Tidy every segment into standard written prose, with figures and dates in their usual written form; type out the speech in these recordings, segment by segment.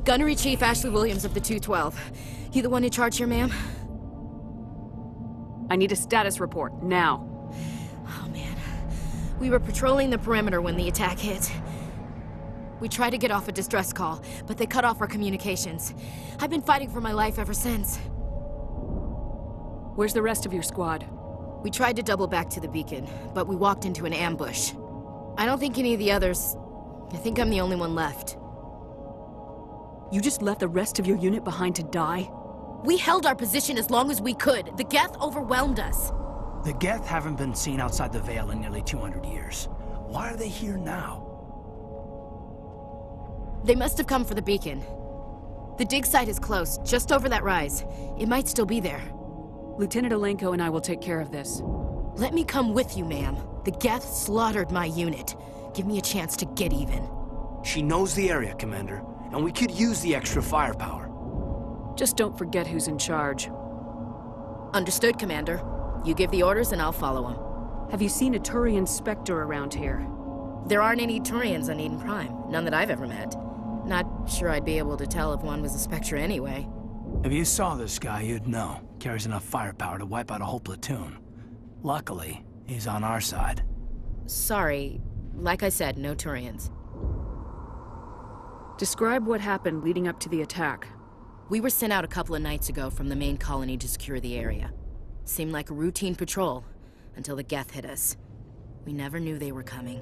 Gunnery Chief Ashley Williams of the 212. You the one in charge here, ma'am? I need a status report, now. Oh, man. We were patrolling the perimeter when the attack hit. We tried to get off a distress call, but they cut off our communications. I've been fighting for my life ever since. Where's the rest of your squad? We tried to double back to the beacon, but we walked into an ambush. I don't think any of the others... I think I'm the only one left. You just left the rest of your unit behind to die? We held our position as long as we could. The Geth overwhelmed us. The Geth haven't been seen outside the Veil in nearly 200 years. Why are they here now? They must have come for the beacon. The dig site is close, just over that rise. It might still be there. Lieutenant Alenko and I will take care of this. Let me come with you, ma'am. The Geth slaughtered my unit. Give me a chance to get even. She knows the area, Commander, and we could use the extra firepower. Just don't forget who's in charge. Understood, Commander. You give the orders and I'll follow them. Have you seen a Turian Spectre around here? There aren't any Turians on Eden Prime. None that I've ever met. Not sure I'd be able to tell if one was a Spectre anyway. If you saw this guy, you'd know. Carries enough firepower to wipe out a whole platoon. Luckily, he's on our side. Sorry. Like I said, no Turians. Describe what happened leading up to the attack. We were sent out a couple of nights ago from the main colony to secure the area. Seemed like a routine patrol, until the Geth hit us. We never knew they were coming.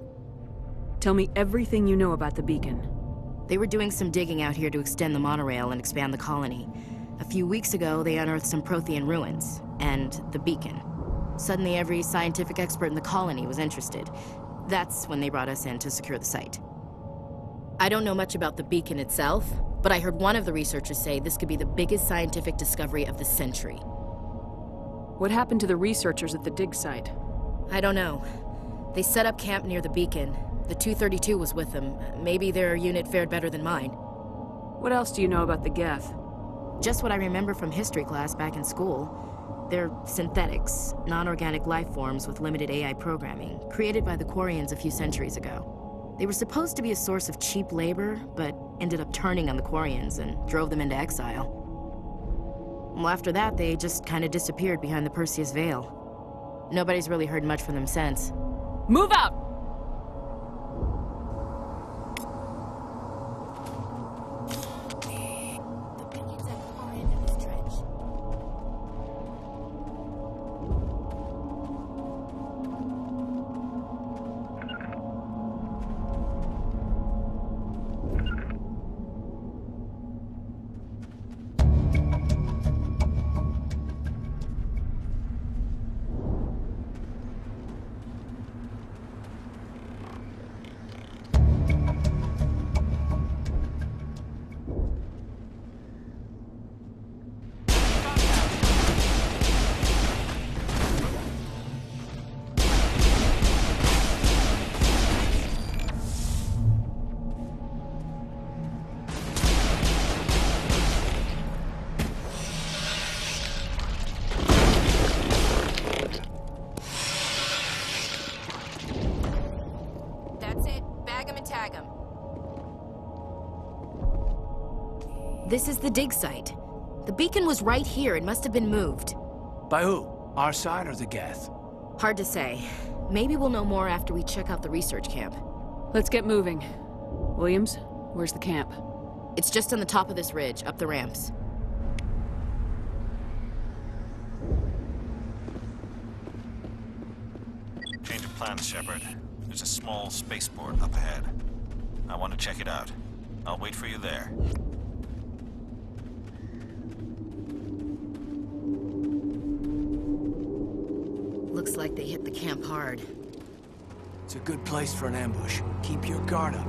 Tell me everything you know about the beacon. They were doing some digging out here to extend the monorail and expand the colony. A few weeks ago, they unearthed some Prothean ruins, and the beacon. Suddenly, every scientific expert in the colony was interested. That's when they brought us in to secure the site. I don't know much about the beacon itself, but I heard one of the researchers say this could be the biggest scientific discovery of the century. What happened to the researchers at the dig site? I don't know. They set up camp near the beacon. The 232 was with them. Maybe their unit fared better than mine. What else do you know about the Geth? Just what I remember from history class back in school. They're synthetics, non-organic life forms with limited AI programming, created by the Quarians a few centuries ago. They were supposed to be a source of cheap labor, but ended up turning on the Quarians and drove them into exile. Well, after that, they just kind of disappeared behind the Perseus Veil. Nobody's really heard much from them since. Move out! This is the dig site. The beacon was right here. It must have been moved. By who? Our side or the Geth? Hard to say. Maybe we'll know more after we check out the research camp. Let's get moving. Williams, where's the camp? It's just on the top of this ridge, up the ramps. Change of plans, Shepard. There's a small spaceport up ahead. I want to check it out. I'll wait for you there. Looks like they hit the camp hard. It's a good place for an ambush. Keep your guard up.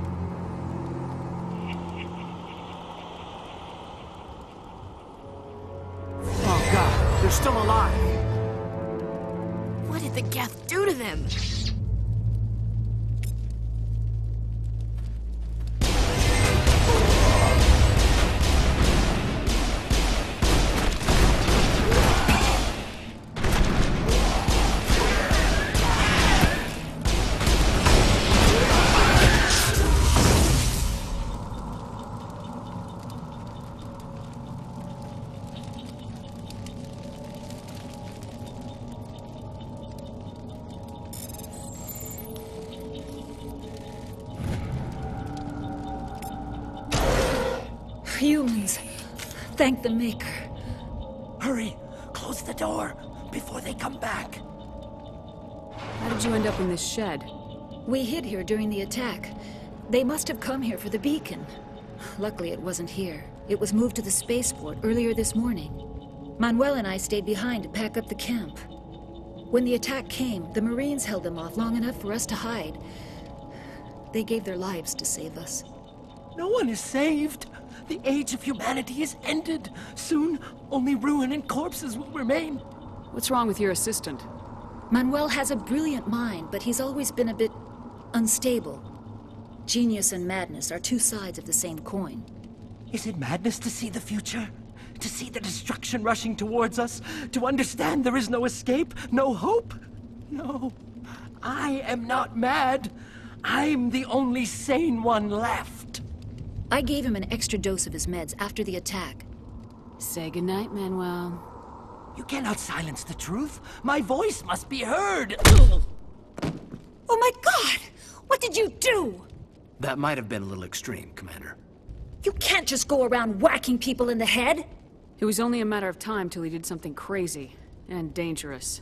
Oh God, they're still alive! What did the Geth do to them? Humans. Thank the Maker. Hurry! Close the door before they come back. How did you end up in this shed? We hid here during the attack. They must have come here for the beacon. Luckily, it wasn't here. It was moved to the spaceport earlier this morning. Manuel and I stayed behind to pack up the camp. When the attack came, the Marines held them off long enough for us to hide. They gave their lives to save us. No one is saved. The age of humanity is ended. Soon, only ruin and corpses will remain. What's wrong with your assistant? Manuel has a brilliant mind, but he's always been a bit unstable. Genius and madness are two sides of the same coin. Is it madness to see the future? To see the destruction rushing towards us? To understand there is no escape? No hope? No. I am not mad. I'm the only sane one left. I gave him an extra dose of his meds after the attack. Say goodnight, Manuel. You cannot silence the truth. My voice must be heard. Oh my God! What did you do? That might have been a little extreme, Commander. You can't just go around whacking people in the head! It was only a matter of time till he did something crazy and dangerous.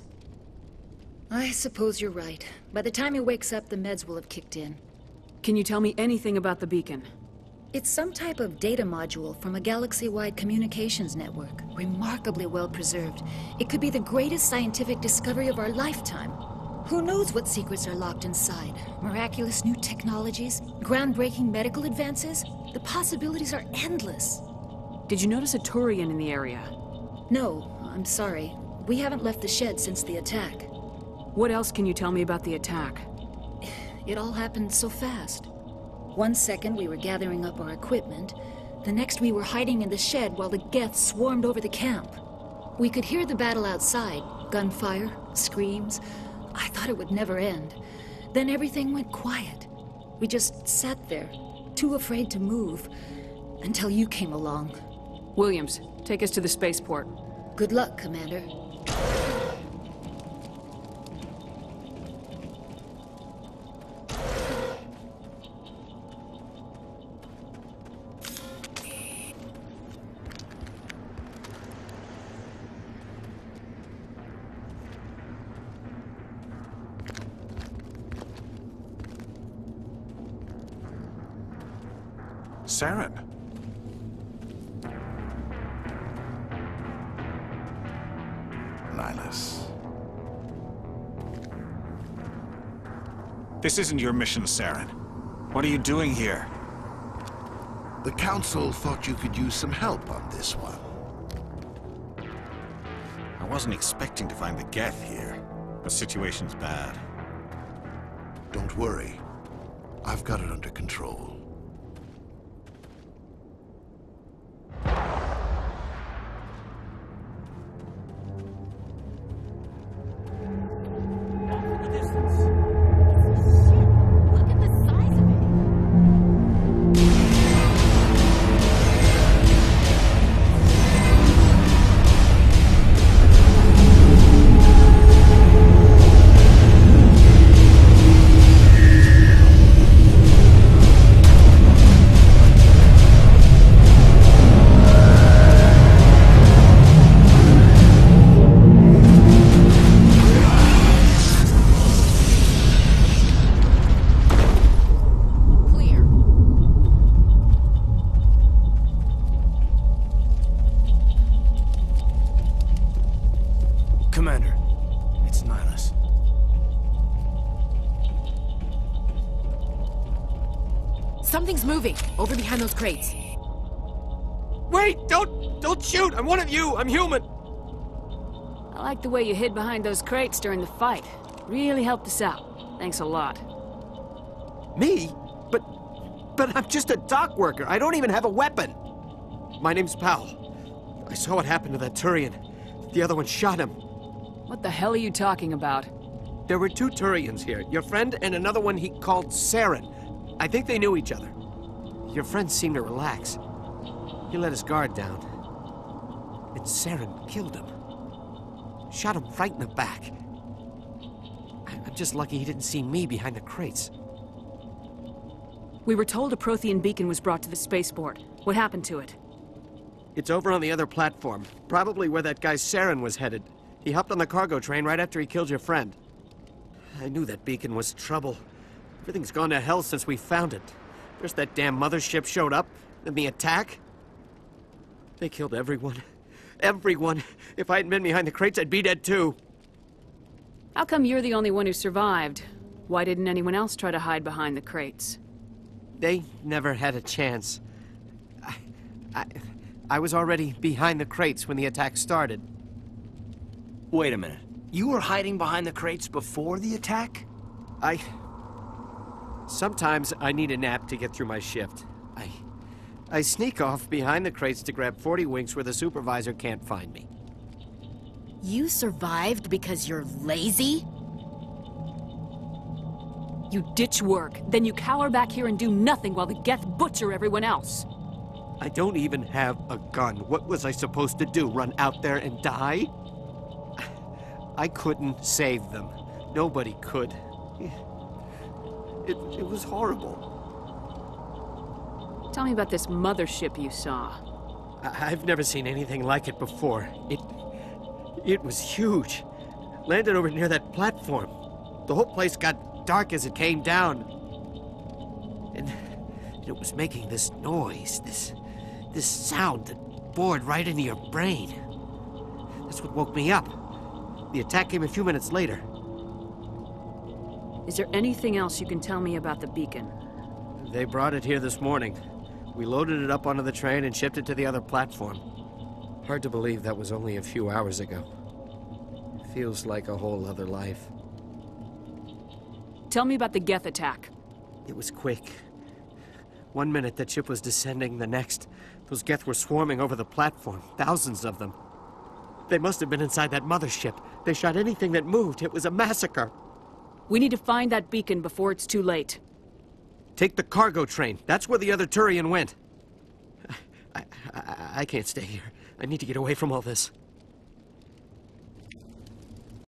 I suppose you're right. By the time he wakes up, the meds will have kicked in. Can you tell me anything about the beacon? It's some type of data module from a galaxy-wide communications network. Remarkably well preserved. It could be the greatest scientific discovery of our lifetime. Who knows what secrets are locked inside? Miraculous new technologies? Groundbreaking medical advances? The possibilities are endless. Did you notice a Turian in the area? No, I'm sorry. We haven't left the shed since the attack. What else can you tell me about the attack? It all happened so fast. 1 second we were gathering up our equipment. The next we were hiding in the shed while the Geth swarmed over the camp. We could hear the battle outside. Gunfire, screams. I thought it would never end. Then everything went quiet. We just sat there, too afraid to move, until you came along. Williams, take us to the spaceport. Good luck, Commander. Saren. Nihilus. This isn't your mission, Saren. What are you doing here? The Council thought you could use some help on this one. I wasn't expecting to find the Geth here. The situation's bad. Don't worry. I've got it under control. Commander, it's Nihilus. Something's moving, over behind those crates. Wait! Don't shoot! I'm one of you! I'm human! I like the way you hid behind those crates during the fight. Really helped us out. Thanks a lot. Me? But I'm just a dock worker. I don't even have a weapon. My name's Powell. I saw what happened to that Turian. The other one shot him. What the hell are you talking about? There were 2 Turians here. Your friend and another one he called Saren. I think they knew each other. Your friend seemed to relax. He let his guard down. And Saren killed him. Shot him right in the back. I'm just lucky he didn't see me behind the crates. We were told a Prothean beacon was brought to the spaceport. What happened to it? It's over on the other platform. Probably where that guy Saren was headed. He hopped on the cargo train right after he killed your friend. I knew that beacon was trouble. Everything's gone to hell since we found it. First that damn mothership showed up, then the attack. They killed everyone. Everyone. If I hadn't been behind the crates, I'd be dead too. How come you're the only one who survived? Why didn't anyone else try to hide behind the crates? They never had a chance. I was already behind the crates when the attack started. Wait a minute. You were hiding behind the crates before the attack? Sometimes I need a nap to get through my shift. I sneak off behind the crates to grab 40 winks where the supervisor can't find me. You survived because you're lazy? You ditch work, then you cower back here and do nothing while the Geth butcher everyone else. I don't even have a gun. What was I supposed to do? Run out there and die? I couldn't save them. Nobody could. It was horrible. Tell me about this mothership you saw. I've never seen anything like it before. It was huge. Landed over near that platform. The whole place got dark as it came down. And it was making this noise, this sound that bored right into your brain. That's what woke me up. The attack came a few minutes later. Is there anything else you can tell me about the beacon? They brought it here this morning. We loaded it up onto the train and shipped it to the other platform. Hard to believe that was only a few hours ago. Feels like a whole other life. Tell me about the Geth attack. It was quick. 1 minute that ship was descending, the next, those Geth were swarming over the platform. Thousands of them. They must have been inside that mothership. They shot anything that moved. It was a massacre. We need to find that beacon before it's too late. Take the cargo train. That's where the other Turian went. I can't stay here. I need to get away from all this.